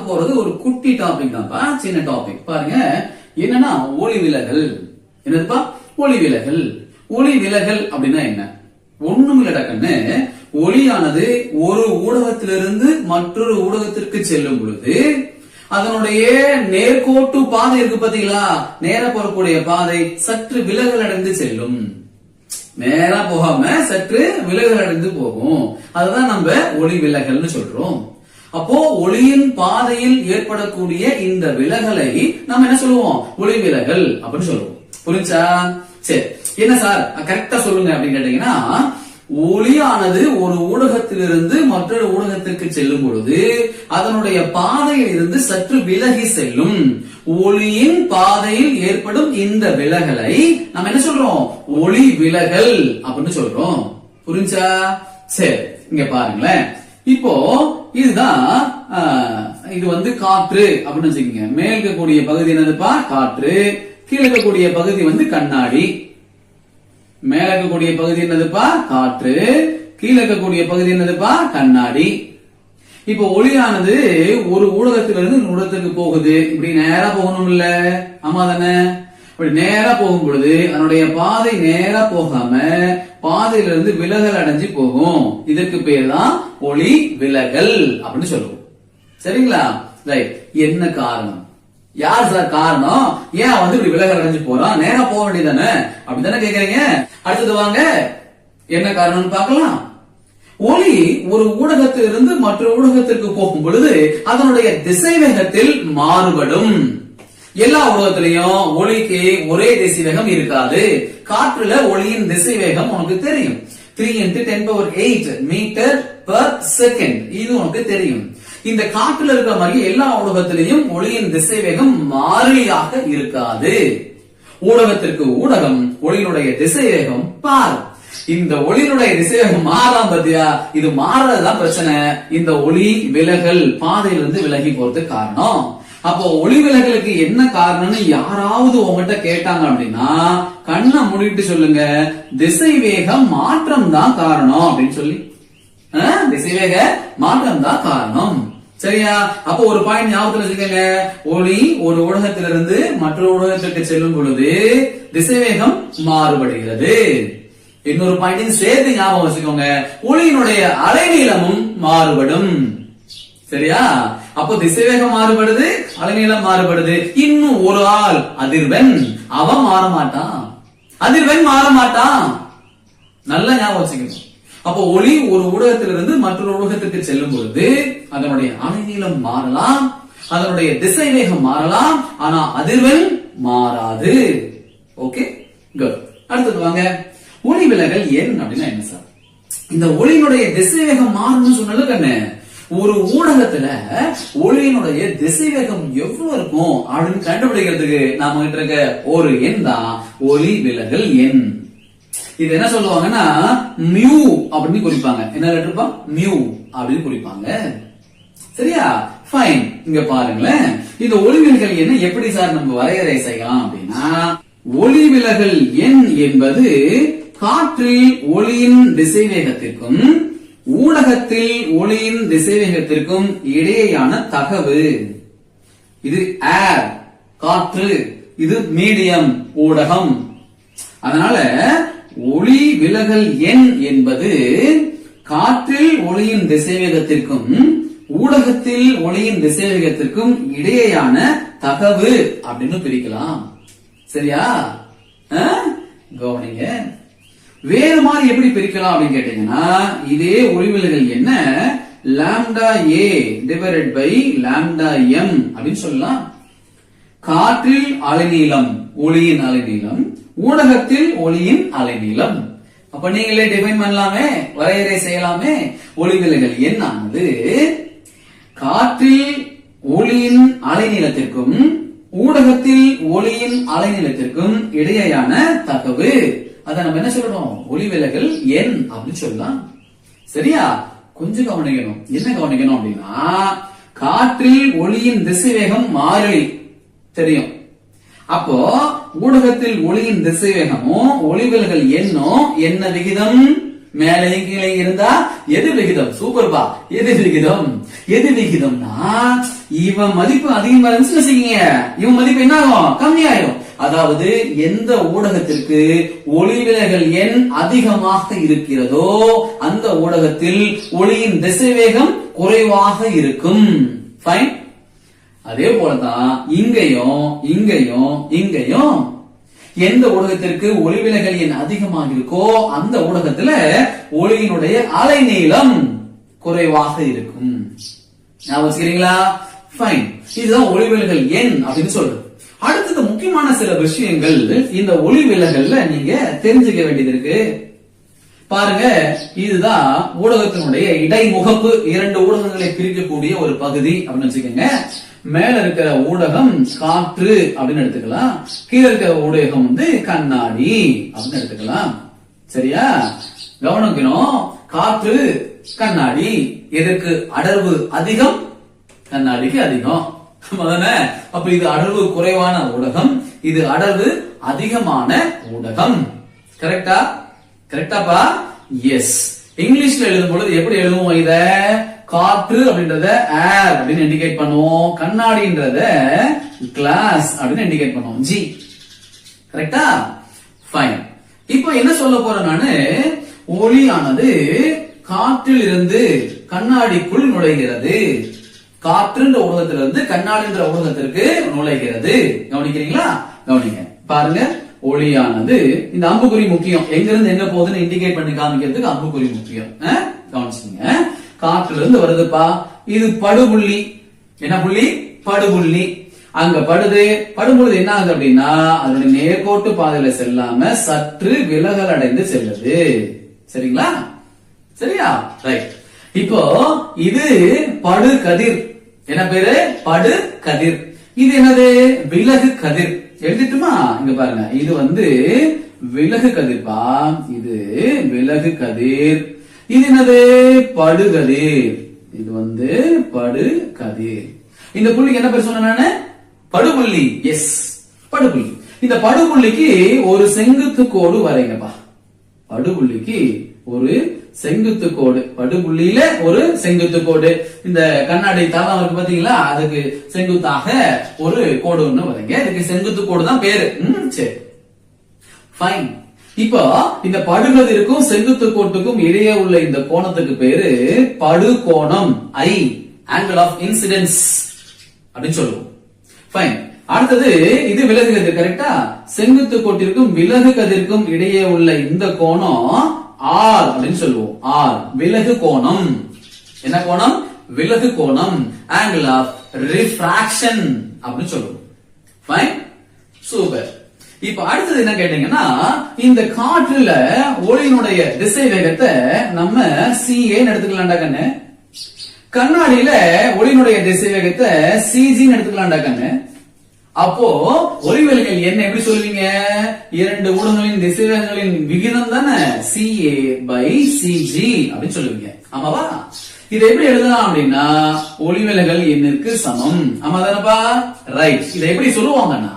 பார்க்க போறது ஒரு குட்டி டாபிக் தான்ப்பா, சின்ன டாபிக். பாருங்க, என்னன்னா ஒளி விலகல். என்னதுப்பா? ஒளி விலகல். ஒளி விலகல் அப்படின்னா என்ன? ஒண்ணும் இல்லடா கண்ணு. ஒளியானது ஒரு ஊடகத்திலிருந்து மற்றொரு ஊடகத்திற்கு செல்லும் பொழுது அதனுடைய நேர்கோட்டு பாதை இருக்கு பாத்தீங்களா, நேரா போறக்கூடிய பாதை சற்று விலகல் அடைந்து செல்லும். நேரா போகாம சற்று விலகல் அடைந்து போகும். அதுதான் நம்ம ஒளி விலகல்னு சொல்றோம். அப்போ ஒளியின் பாதையில் ஏற்படக்கூடிய இந்த விலகலை நம்ம என்ன சொல்லுவோம்? ஒளி விலகல் அப்படின்னு சொல்லுவோம். புரிஞ்சா? சரி, என்ன சார் கரெக்டா சொல்லுங்க அப்படின்னு கேட்டீங்கன்னா, ஒளியானது ஒரு ஊடகத்திலிருந்து மற்றொரு ஊடகத்திற்கு செல்லும் பொழுது அதனுடைய பாதையில் இருந்து சற்று விலகி செல்லும். ஒளியின் பாதையில் ஏற்படும் இந்த விலகலை நம்ம என்ன சொல்றோம்? ஒளி விலகல் அப்படின்னு சொல்றோம். புரிஞ்சா? சரி, இங்க பாருங்களேன். இப்போ இதுதான் இது காற்று அப்படின்னு வச்சுக்கோங்க. மேல் இருக்கக்கூடிய பகுதி என்னதுப்பா? காற்று. கீழே இருக்கக்கூடிய பகுதி கண்ணாடி. மேல இருக்கக்கூடிய பகுதி என்னதுப்பா? காற்று. கீழே இருக்கக்கூடிய பகுதி என்னதுப்பா? கண்ணாடி. இப்போ ஒளியானது ஒரு ஊடகத்திலிருந்து ஊடகத்திற்கு போகுது. இப்படி நேரா போகணும் இல்ல? ஆமா தானே? இப்படி நேரா போகும் பொழுது அதனுடைய பாதை நேரா போகாம பாதையிலிருந்து விலகல் அடைஞ்சு போகும். இதற்கு பேர் தான் ஒளி விலகல் அப்படின்னு சொல்லுவோம். சரிங்களா? ரைட். என்ன காரணம்? யார் சார் காரணம்? ஏன் இப்படி விலகல் அடைஞ்சு போறான்? நேரா போக வேண்டியதானே அப்படித்தானே கேக்குறீங்க. அடுத்தது வாங்க, என்ன காரணம்னு பார்க்கலாம். ஒளி ஒரு ஊடகத்திலிருந்து மற்ற ஊடகத்திற்கு போகும் பொழுது அதனுடைய திசைவேகத்தில் மாறுபடும். எல்லா ஊடகத்திலையும் ஒளிக்கு ஒரே திசைவேகம் இருக்காது. காற்றுல ஒளியின் திசைவேகம் உனக்கு தெரியும், 3 × 10⁸ மீட்டர் பெர் செகண்ட். இது உனக்கு தெரியும். இந்த காற்றுல இருக்கிற மாதிரி எல்லா ஊடகத்திலையும் ஒளியின் திசைவேகம் மாறிலியாக இருக்காது. ஊடகத்திற்கு ஊடகம் ஒளியினுடைய திசைவேகம் பார். இந்த ஒளியினுடைய திசைவேகம் மாறலாம் பத்தியா? இது மாறதான் பிரச்சனை. இந்த ஒளி விலகல் பாதையிலிருந்து விலகி போறதுக்கு காரணம். அப்போ ஒளி விலகலுக்கு என்ன காரணம்னு யாராவது உங்ககிட்ட கேட்டாங்க அப்படின்னா கண்ணை மூடிட்டு சொல்லுங்க, திசைவேகம் மாற்றம் தான் காரணம் அப்படின்னு சொல்லி. திசைவேக மாற்றம் தான் காரணம். சரியா? அப்போ ஒரு பாயிண்ட் ஞாபகத்துல வச்சுக்கோங்க. ஒளி ஒரு ஊடகத்திலிருந்து மற்றொரு ஊடகத்திற்கு செல்லும் பொழுது திசைவேகம் மாறுபடுகிறது. இன்னொரு பாயிண்ட் சேர்த்து ஞாபகம் வச்சுக்கோங்க, ஒளியினுடைய அலைநீளமும் மாறுபடும். சரியா? அப்போ திசைவேகம் மாறுபடுது, அலைநீளம் மாறுபடுது. இன்னும் ஒரு ஆள் அதிர்வெண், அவன் மாற மாட்டான். அதிர்வெண் மாற மாட்டான். நல்லா ஞாபகம் வச்சுக்கணும். அப்போ ஒளி ஒரு ஊடகத்திலிருந்து மற்றொரு ஊடகத்திற்கு செல்லும் பொழுது அதனுடைய அலைநீளம் மாறலாம், அதனுடைய திசைவேகம் மாறலாம், ஆனா அதிர்வெண் மாறாது. Okay, good. அடுத்தது வாங்க, ஒளி விலகல் எண் அப்படின்னா என்ன சார்? இந்த ஒளியினுடைய திசைவேகம் மாறணும்னு சொன்னது கண்ணு. ஒரு ஊடகத்துல ஒளியினுடைய திசைவேகம் எவ்வளவு இருக்கும் அப்படின்னு கண்டுபிடிக்கிறதுக்கு நாம கிட்ட இருக்க ஒரு எண் தான் ஒளி விலகல் எண். இது என்ன சொல்லுவாங்கன்னா மியூ அப்படின்னு குறிப்பாங்க. என்ன லெட்டர்ப்பா? மியூ அப்படின்னு குறிப்பாங்க. சரியா? ஃபைன். இங்க பாருங்களேன், இந்த ஒளி விலகல் எண் எப்படி சார் நம்ம வரையறை செய்யலாம் அப்படின்னா, ஒளி விலகல் எண் என்பது காற்றில் ஒளியின் திசைவேகத்திற்கும் ஊடகத்தில் ஒளியின் திசைவேகத்திற்கும் இடையேயான தகவு. இது ஏர், காற்று. இது மீடியம், ஊடகம். அதனால ஒளி விலகல் எண் என்பது காற்றில் ஒளியின் திசைவேகத்திற்கும் ஊடகத்தில் ஒளியின் திசைவேகத்திற்கும் இடையேயான தகவு அப்படின்னு பிரிக்கலாம். சரியா? கவனிங்க. வேறு மாதிரி எப்படி பிரிக்கலாம் அப்படின்னு கேட்டீங்கன்னா, இதே ஒளி விலகல் என்ன λA டிவைடட் பை λm அப்படின்னு சொல்லலாம். காற்றில் அலைநீளம், ஒளியின் அலைநீளம், ஊடகத்தில் ஒளியின் அலைநீளம். அப்ப நீங்களே டிஃபைன் பண்ணலாமே, வரையறை செய்யலாமே. ஒளி விலகல் எண் ஆனது காற்றில் ஒளியின் அலைநீளத்திற்கும் ஊடகத்தில் ஒளியின் அலைநீளத்திற்கும் இடையேயான தகவு. அத நம்ம என்ன சொல்லணும்? ஒளி விலகல் எண் அப்படின்னு சொல்லலாம். சரியா? கொஞ்சம் கவனிக்கணும். என்ன கவனிக்கணும் அப்படின்னா, காற்றில் ஒளியின் திசைவேகம் மாறிலி தெரியும். அப்போ ஊடகத்தில் ஒளியின் திசைவேகமும் ஒளி விலகல் எண்ணும் என்ன விகிதம்? மேலே கீழே இருந்தா எது விகிதம்? சூப்பர்பா. எது விகிதம்? எது விகிதம்னா இவன் மதிப்பு அதிகமா இருந்துச்சுன்னு வச்சுக்கீங்க, இவன் மதிப்பு என்ன ஆகும்? கம்மியாயிரும். அதாவது எந்த ஊடகத்திற்கு ஒளிவிலகல் எண் அதிகமாக இருக்கிறதோ அந்த ஊடகத்தில் ஒளியின் திசைவேகம் குறைவாக இருக்கும். ஃபைன். அதே போலதான் இங்கேயும் இங்கேயும் இங்கேயும் எந்த ஊடகத்திற்கு ஒளிவிலகல் எண் அதிகமாக இருக்கோ அந்த ஊடகத்துல ஒளியினுடைய அலைநீளம் குறைவாக இருக்கும். ஞாபகம் வச்சுக்கிறீங்களா? ஃபைன். இதுதான் ஒளிவிலகல் எண் அப்படின்னு சொல்றது. அடுத்தது முக்கியமான சில விஷயங்கள் இந்த ஒளிவிலகல்ல நீங்க தெரிஞ்சுக்க வேண்டியது இருக்கு. பாருங்க, இதுதான் ஊடகத்தினுடைய இடைமுகப்பு. இரண்டு ஊடகங்களை பிரிக்கக்கூடிய ஒரு பகுதி அப்படின்னு வச்சுக்கோங்க. மேல இருக்கிற ஊடகம் காற்று அப்படின்னு எடுத்துக்கலாம், கீழே இருக்கிற ஊடகம் கண்ணாடி அப்படின்னு எடுத்துக்கலாம். சரியா? கவனிக்கணும். காற்று, கண்ணாடி, எதற்கு அடர்வு அதிகம்? கண்ணாடிக்கு அதிகம். அப்ப இது அடர்வு குறைவான ஊடகம், இது அடர்வு அதிகமான ஊடகம். கரெக்டா? கரெக்டாப்பா? எஸ். இங்கிலீஷ்ல எழுதும் பொழுது எப்படி எழுதுவோம்? இத காற்று அப்படின்றத ஏர் அப்படின்னு இண்டிகேட் பண்ணுவோம், கண்ணாடின்றத கிளாஸ் அப்படின்னு இண்டிகேட் பண்ணுவோம், ஜி. கரெக்டா? ஃபைன். இப்போ என்ன சொல்ல போறேன் நானு, ஒளியானது காற்றில் இருந்து கண்ணாடிக்குள் நுழைகிறது. காற்றுன்ற ஊடகத்திலிருந்து கண்ணாடின்ற ஊடகத்திற்கு நுழைகிறது. கவனிக்கிறீங்களா? கவனிங்க. பாருங்க, ஒளியானது, இந்த அம்புக்குறி முக்கியம், எங்க இருந்து எங்க போகுதுன்னு இண்டிகேட் பண்ணி காமிக்கிறதுக்கு அம்புக்குறி முக்கியம். கவனிச்சுங்க. காற்றுல இருந்து வருதுப்பா, இது படுபுள்ளி. என்ன புள்ளி? படுபுள்ளி. அங்க படுது. படும்பொழுது என்ன ஆகுது அப்படின்னா அதனுடைய நேர்கோட்டு பாதையில செல்லாம சற்று விலகல் அடைந்து செல்லுது. சரிங்களா? சரியா? ரைட். இப்போ இது படு கதிர். என்ன பேரு? படு கதிர். இது என்னது? விலகு கதிர். எழுதிட்டுமா? இங்க பாருங்க, இது விலகு கதிர்பா. இது விலகு கதிர். இது என்னது? படுகதிர். இது படுகதிர். இந்த புள்ளிக்கு என்ன பேர் சொன்ன நானு? படுபுள்ளி. எஸ், படுபுள்ளி. இந்த படுபுள்ளிக்கு ஒரு செங்குத்து கோடு வரைங்கப்பா. படுபுள்ளிக்கு ஒரு செங்குத்து கோடு, படுபுள்ளியில ஒரு செங்குத்து கோடு. இந்த கண்ணாடி தளம் இருக்கு பாத்தீங்களா, அதுக்கு செங்குத்தாக ஒரு கோடு ஒண்ணு வரைங்க. இதுக்கு செங்குத்து கோடு தான் பேரு. சரி, ஃபைன். இப்போ இந்த படுகதிருக்கும் செங்குத்து கோட்டுக்கும் இடையே உள்ள இந்த கோணத்துக்கு பேரு படுகோணம், ஐ, ஆங்கிள் ஆஃப் இன்சிடென்ஸ் அப்படின்னு சொல்லுவோம். ஃபைன். அடுத்தது இது விலகு கதிர். கரெக்டா? செங்குத்து கோட்டிற்கும் விலகு கதிர்க்கும் இடையே உள்ள இந்த கோணம் ஆர் அப்படின்னு சொல்லுவோம். ஆர், விலகு கோணம். என்ன கோணம்? விலகு கோணம், ஆங்கிள் ஆஃப் ரிஃப்ராக்ஷன் அப்படின்னு சொல்லுவோம். Fine, super. இப்ப அடுத்தது என்ன கேட்டீங்கன்னா, இந்த காற்றுல ஒளியினுடைய திசை வேகத்தை நம்ம CA எடுத்துக்கலாம்டா கண்ணு. கண்ணாடியில ஒளியினுடைய திசை வேகத்தை CG எடுத்துக்கலாம்டா கண்ணு. அப்போ ஒளிவிலகல் என்ன எப்படி சொல்லுவீங்க? இரண்டு ஊடகங்களின் திசைவேகங்களின் விகிதம் தானே CA/CG அப்படின்னு சொல்லுவீங்க. ஆமாவா? இதை எப்படி எழுதலாம் அப்படின்னா ஒளிவிலகல் எண்ணிற்கு சமம். ஆமா தானப்பா? ரைட். இதை எப்படி சொல்லுவாங்கன்னா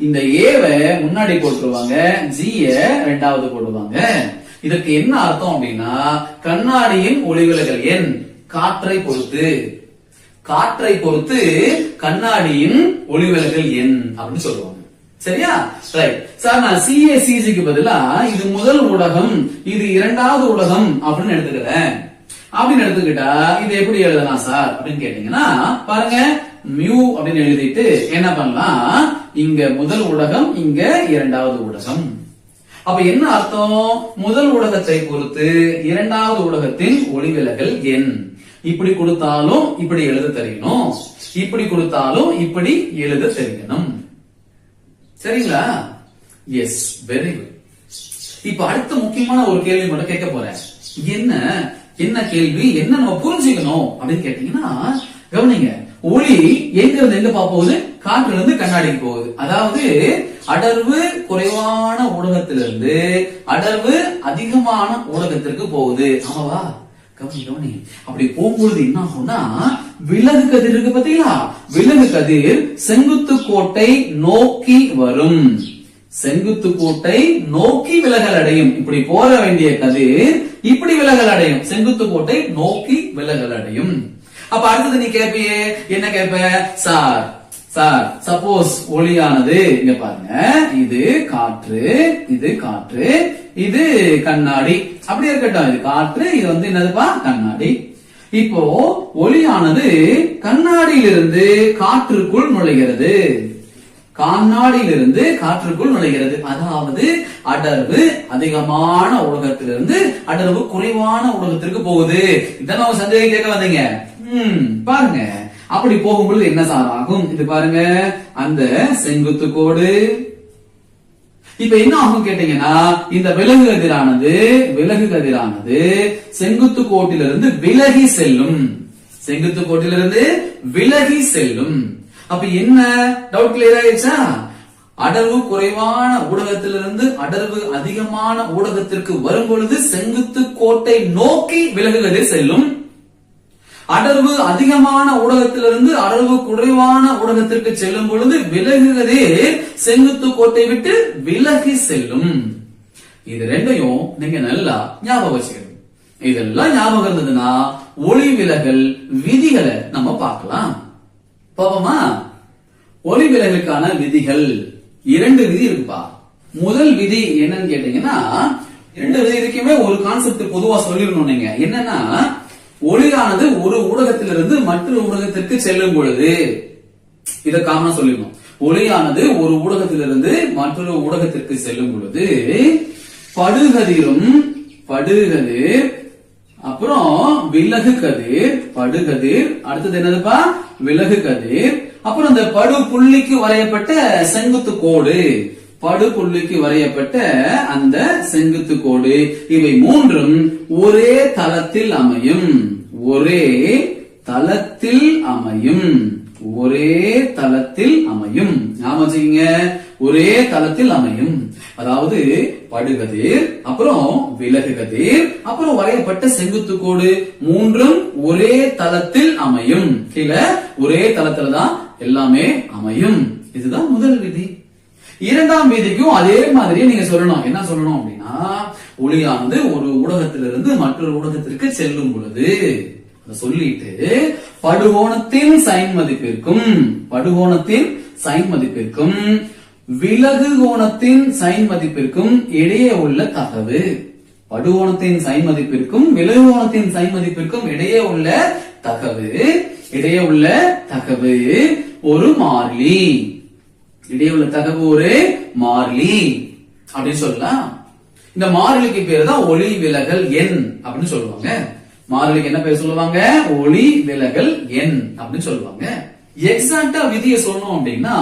இந்த ஏவை முன்னாடி போட்டுருவாங்க, ஜிய ரெண்டாவது போடுவாங்க. இதற்கு என்ன அர்த்தம் அப்படின்னா கண்ணாடியின் ஒளிவிலகல் எண் காற்றை பொறுத்து, காற்றை பொறுத்து கண்ணாடியின் ஒளிவிலகல் எண் அப்படின்னு சொல்லுவாங்க. சரியா? ரைட். சார், நான் CACG பதிலா இது முதல் ஊடகம், இது இரண்டாவது ஊடகம் அப்படின்னு எடுத்துக்கிறேன். அப்படின்னு எடுத்துக்கிட்டா இது எப்படி எழுதலாம் சார் அப்படின்னு கேட்டீங்கன்னா, பாருங்க, மியூ அப்படின்னு எழுதிட்டு என்ன பண்ணலாம், இங்க முதல் ஊடகம், இங்க இரண்டாவது ஊடகம். அப்ப என்ன அர்த்தம்? முதல் ஊடகத்தை பொறுத்து இரண்டாவது ஊடகத்தின் ஒளிவிலகல் எண். இப்படி கொடுத்தாலும் இப்படி எழுத தெரியணும், இப்படி கொடுத்தாலும் இப்படி எழுத தெரியணும். சரிங்களா? Yes, very good. இப்ப அடுத்த முக்கியமான ஒரு கேள்வி மட்டும் கேட்க போறேன். என்ன கேள்வி, என்ன நம்ம புரிஞ்சுக்கணும் அப்படின்னு கேட்டீங்கன்னா, கவனிங்க. ஒளி எங்க இருந்து எங்க போகுது? காற்றுல இருந்து கண்ணாடிக்கு போகுது. அதாவது அடர்வு குறைவான ஊடகத்திலிருந்து அடர்வு அதிகமான ஊடகத்திற்கு போகுது. ஆமாவா? கவனி. அப்படி போகும்பொழுது என்ன ஆகும்னா, விலகு கதிர் இருக்கு பாத்தீங்களா, விலகு கதிர் செங்குத்து கோட்டை நோக்கி வரும். செங்குத்து கோட்டை நோக்கி விலகல் அடையும். இப்படி போற வேண்டிய கதிர் இப்படி விலகல் அடையும், செங்குத்து கோட்டை நோக்கி விலகல் அடையும். அப்ப அடுத்தது நீ கேப்பியே, என்ன கேப்ப? சார் சார் சப்போஸ் ஒளியானது இங்க பாருங்க, இது காற்று, இது காற்று, இது கண்ணாடி, அப்படி இருக்கட்டும். இது காற்று, இது வந்து என்னதுப்பா? கண்ணாடி. இப்போ ஒளியானது கண்ணாடியிலிருந்து காற்றுக்குள் நுழைகிறது, கண்ணாடியிலிருந்து காற்றுக்குள் நுழைகிறது. அதாவது அடர்வு அதிகமான ஊடகத்திலிருந்து அடர்வு குறைவான ஊடகத்திற்கு போகுது. இதான் நம்ம சந்தேகம் கேட்க வந்தீங்க. பாருங்க, அப்படி போகும்பொழுது என்ன சார் ஆகும்? இது பாருங்க, அந்த செங்குத்து கோடு. இப்ப என்ன ஆகும் கேட்டீங்கன்னா, இந்த விலகு கதிரானது செங்குத்து கோட்டிலிருந்து விலகி செல்லும், செங்குத்து கோட்டிலிருந்து விலகி செல்லும். அப்ப என்ன டவுட் கிளியர் ஆயிடுச்சா? அடர்வு குறைவான ஊடகத்திலிருந்து அடர்வு அதிகமான ஊடகத்திற்கு வரும் பொழுது செங்குத்து கோட்டை நோக்கி விலகு கதிர் செல்லும். அடர்வு அதிகமான ஊடகத்திலிருந்து அடர்வு குறைவான ஊடகத்திற்கு செல்லும் பொழுது விலகு கதிர் செங்குத்து கோட்டை விட்டு விலகி செல்லும். இது ரெண்டையும் நீங்க நல்லா ஞாபகம் வச்சுக்கணும். இதெல்லாம் ஞாபகம் இருந்ததுன்னா ஒளி விலகல் விதிகளை நம்ம பார்க்கலாம். பாப்போமா? ஒளி விலகலுக்கான விதிகள் 2 விதி இருக்குப்பா. முதல் விதி என்னன்னு கேட்டீங்கன்னா, 2 விதி இருக்குமே ஒரு கான்செப்ட் பொதுவா சொல்லிடணும். நீங்க என்னன்னா, ஒளியானது ஒரு ஊடகத்திலிருந்து மற்றொரு ஊடகத்திற்கு செல்லும் பொழுது, இத காமனா சொல்லிடணும். ஒளியானது ஒரு ஊடகத்திலிருந்து மற்றொரு ஊடகத்திற்கு செல்லும் பொழுது படுகதிர் அப்புறம் விலகு கதிர், படுகதிர், அடுத்தது என்னதுப்பா? விலகு கதிர், அப்புறம் இந்த படு புள்ளிக்கு வரையப்பட்ட செங்குத்து கோடு, படு புள்ளிக்கு வரையப்பட்ட அந்த செங்குத்து கோடு, இவை மூன்றும் ஒரே தளத்தில் அமையும், ஒரே தளத்தில் அமையும், ஒரே தளத்தில் அமையும். ஞாபகம் வச்சுக்கீங்க, ஒரே தளத்தில் அமையும். அதாவது படுகதிர், அப்புறம் விலகு கதிர், அப்புறம் வரையப்பட்ட செங்குத்து கோடு மூன்றும் ஒரே தளத்தில் அமையும். கீழே ஒரே தளத்துல தான் எல்லாமே அமையும். இதுதான் முதல் விதி. இரண்டாம் விதிக்கும் அதே மாதிரி நீங்க சொல்லணும். என்ன சொல்லணும் அப்படின்னா, ஒளியானது ஒரு ஊடகத்திலிருந்து மற்றொரு ஊடகத்திற்கு செல்லும் பொழுது சொல்லிட்டு படுகோணத்தின் சைன் மதிப்பிற்கும் விலகு கோணத்தின் சைன் மதிப்பிற்கும் இடையே உள்ள தகவு, படுகோணத்தின் சைன் மதிப்பிற்கும் விலகு கோணத்தின் சைன் மதிப்பிற்கும் இடையே உள்ள தகவு ஒரு மாறிலி, இடையே உள்ள தகவு ஒரு மாறிலி அப்படின்னு சொல்லலாம். இந்த மாறிலிக்கு பேரு தான் ஒளி விலகல் எண் அப்படின்னு சொல்லுவாங்க. மாறிலிக்கு என்ன பேர் சொல்லுவாங்க? ஒளி விலகல் எண் அப்படின்னு சொல்லுவாங்க. எக்ஸாக்டா விதியை சொல்லணும் அப்படின்னா,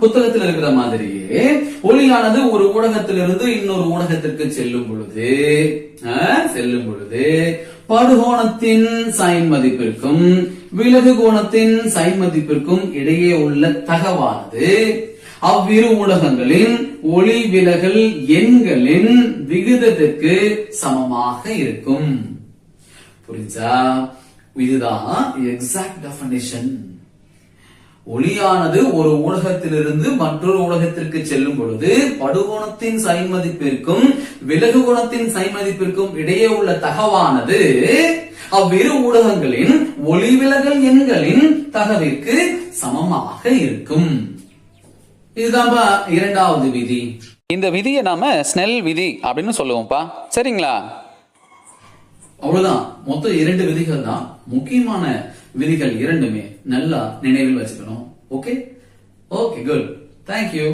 புத்தகத்தில் இருக்கிற மாதிரியே ஒளியானது ஒரு ஊடகத்திலிருந்து இன்னொரு ஊடகத்திற்கு செல்லும் பொழுது படுகோணத்தின் சைன் மதிப்பிற்கும் விலகு கோணத்தின் சைன் மதிப்பிற்கும் இடையே உள்ள தகவானது அவ்விரு ஊடகங்களின் ஒளி விலகல் எண்களின் விகிதத்திற்கு சமமாக இருக்கும். புரிஞ்சா? இதுதான் எக்ஸாக்ட் டெஃபினிஷன். ஒளியானது ஒரு ஊடகத்திலிருந்து மற்றொரு ஊடகத்திற்கு செல்லும் பொழுது படுகோணத்தின் சைன் மதிப்பிற்கும் விலகு கோணத்தின் சைன் மதிப்பிற்கும் இடையே உள்ள தகவானது அவ்விரு ஊடகங்களின் ஒளிவிலகல் எண்களின் தகவிற்கு சமமாக இருக்கும். இதுதான் இரண்டாவது விதி. இந்த விதியை நாம ஸ்னெல் விதி அப்படின்னு சொல்லுவோம்ப்பா. சரிங்களா? அவ்வளவுதான். மொத்தம் 2 விதிகள் தான். முக்கியமான விதிகள் இரண்டுமே நல்லா நினைவில் வச்சுக்கணும். Okay, good. தேங்க்யூ.